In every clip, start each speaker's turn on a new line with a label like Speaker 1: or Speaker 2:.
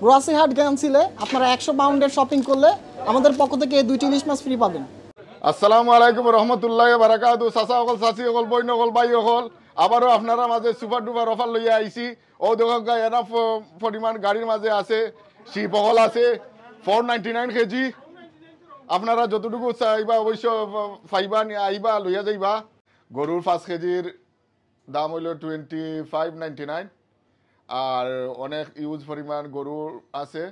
Speaker 1: গ্রসারিহাট গ্যানসিলে আপনারা 100 পাউন্ডের শপিং করলে আমাদের পক্ষ থেকে 2টি ইলিশ মাছ ফ্রি পাবেন।
Speaker 2: আসসালামু আলাইকুম রহমতুল্লাহি বারাকাতু। চাচা অকল চাচি অকল বইন অকল বাই অকল আবারও আপনারা মাঝে সুপার ডুপার অফার লইয়া আইছি। ও দেখক এনা পরিমাণ গাড়ির মাঝে আছে, শিপ অকল আছে 499 কেজি। আপনারা যতটুকু চাইবা অবশ্য পাইবা, আইবা লইয়া যাইবা। গরুর 5 কেজির দাম হইল 25.99 আর অনেক ইউজ পরিমাণ গরুর আছে।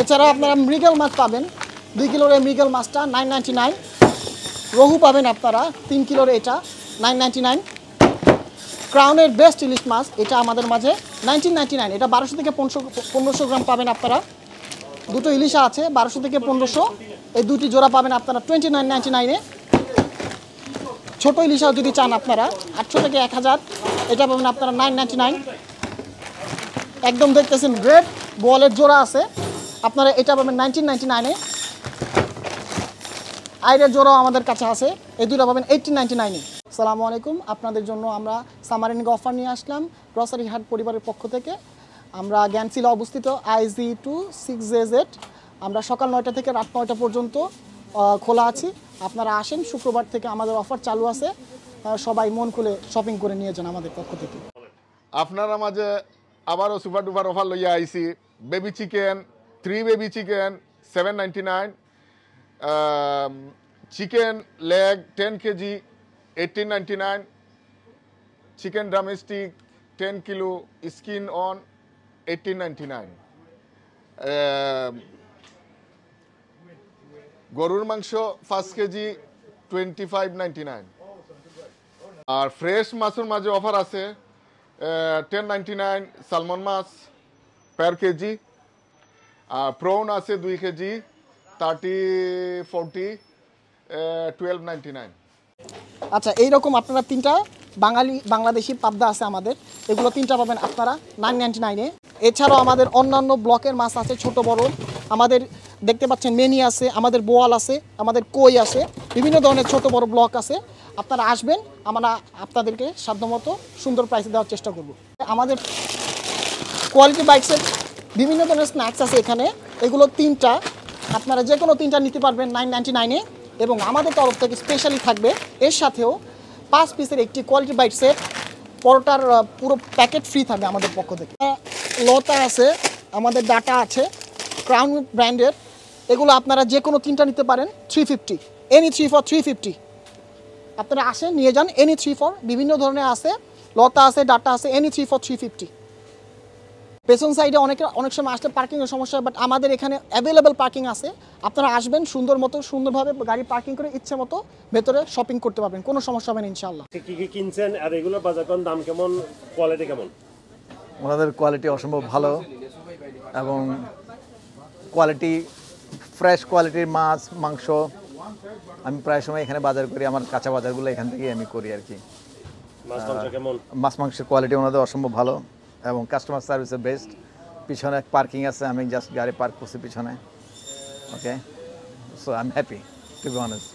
Speaker 1: এছাড়া আপনারা মৃগেল মাছ পাবেন 2 কিলোর এই মৃগেল মাছটা 999। রহু পাবেন আপনারা 3 কিলোর এটা 999। ক্রাউনের বেস্ট ইলিশ মাছ এটা আমাদের মাঝে 1999, এটা 1200 থেকে 1500 গ্রাম পাবেন আপনারা। দুটো ইলিশা আছে 1200 থেকে 1500, এই দুটি জোড়া পাবেন আপনারা 2999-এ। ছোট ইলিশা যদি চান আপনারা 800 থেকে 1000, এটা পাবেন আপনারা 999। একদম দেখতেছেন গ্রেট বোয়ালের জোড়া আছে আপনারা, এটা পাবেন 1999-এ। আইরের জোড়াও আমাদের কাছে আছে, এই দুটো পাবেন 1899-এ। আসসালামু আলাইকুম, আপনাদের জন্য আমরা সামার এন্ডিং অফার নিয়ে আসলাম গ্রসারিহাট পরিবারের পক্ষ থেকে। আমরা গ্যানসিলে অবস্থিত IG2 6JZ। আমরা সকাল 9টা থেকে রাত 9টা পর্যন্ত খোলা আছি। আপনারা আসেন, শুক্রবার থেকে আমাদের অফার চালু আছে। সবাই মন খুলে শপিং করে নিয়ে যান আমাদের পক্ষ থেকে।
Speaker 2: আপনারা মাঝে আবারও সুপার ডুপার অফার লইয়া আইছি। Baby chicken 3 baby chicken 799, chicken leg 10 KG 1899, chicken drumstick 10 kilo skin on 1899, গরুর মাংস 5 কেজি 2599। আর ফ্রেশ মাছের মাঝে অফার আছে 1099 সালমন মাছ per কেজি। আর প্রন আছে 2 কেজি 30-40 1299।
Speaker 1: আচ্ছা, এইরকম আপনারা 3টা বাংলাদেশি পাবদা আছে আমাদের, এগুলো 3টা পাবেন আপনারা 999-এ। এছাড়াও আমাদের অন্যান্য ব্লকের মাছ আছে ছোট বড়, আমাদের দেখতে পাচ্ছেন মেনি আছে, আমাদের বোয়াল আছে, আমাদের কই আছে, বিভিন্ন ধরনের ছোট বড় ব্লক আছে। আপনারা আসবেন, আমরা আপনাদেরকে সাধ্যমতো সুন্দর প্রাইসে দেওয়ার চেষ্টা করব। আমাদের কোয়ালিটি বাইকসের বিভিন্ন ধরনের স্ন্যাক্স আছে এখানে, এগুলো 3টা আপনারা যে কোনো 3টা নিতে পারবেন 999-এ। এবং আমাদের তরফ থেকে স্পেশালি থাকবে এর সাথেও 5 পিসের একটি কোয়ালিটি বাইট সেট, পরোটার পুরো প্যাকেট ফ্রি থাকবে আমাদের পক্ষ থেকে। লতা আছে, আমাদের ডাটা আছে ক্রাউন ব্র্যান্ডের, এগুলো আপনারা যে কোনো 3টা নিতে পারেন 350, এনি 3 for 350। আপনারা আসেন নিয়ে যান, এনি 3 for বিভিন্ন ধরনের আছে, লতা আছে, ডাটা আছে, এনি 3 for 350। পেছন সাইডে অনেক সময় আসলে পার্কিংয়ের সমস্যা, বাট আমাদের এখানে অ্যাভেলেবেল পার্কিং আছে। আপনারা আসবেন, সুন্দরভাবে গাড়ি পার্কিং করে ইচ্ছে মতো ভেতরে শপিং করতে পারবেন, কোনো সমস্যা হবে না ইনশাআল্লাহ।
Speaker 3: কি কি কিনছেন আর এগুলোর বাজার দাম কেমন, কোয়ালিটি কেমন?
Speaker 4: ওনাদের কোয়ালিটি অসম্ভব ভালো এবং কোয়ালিটি ফ্রেশ কোয়ালিটির মাছ মাংস। আমি প্রায় সময় এখানে বাজার করি, আমার কাঁচা বাজারগুলো এখান থেকেই আমি করি আর কি। মাছ মাংসের কোয়ালিটি ওনাদের অসম্ভব ভালো এবং কাস্টমার সার্ভিসের বেস্ট। পিছনে পার্কিং আছে, আমি জাস্ট গাড়ি পার্ক করছি পিছনে। Okay, so I am happy to be honest.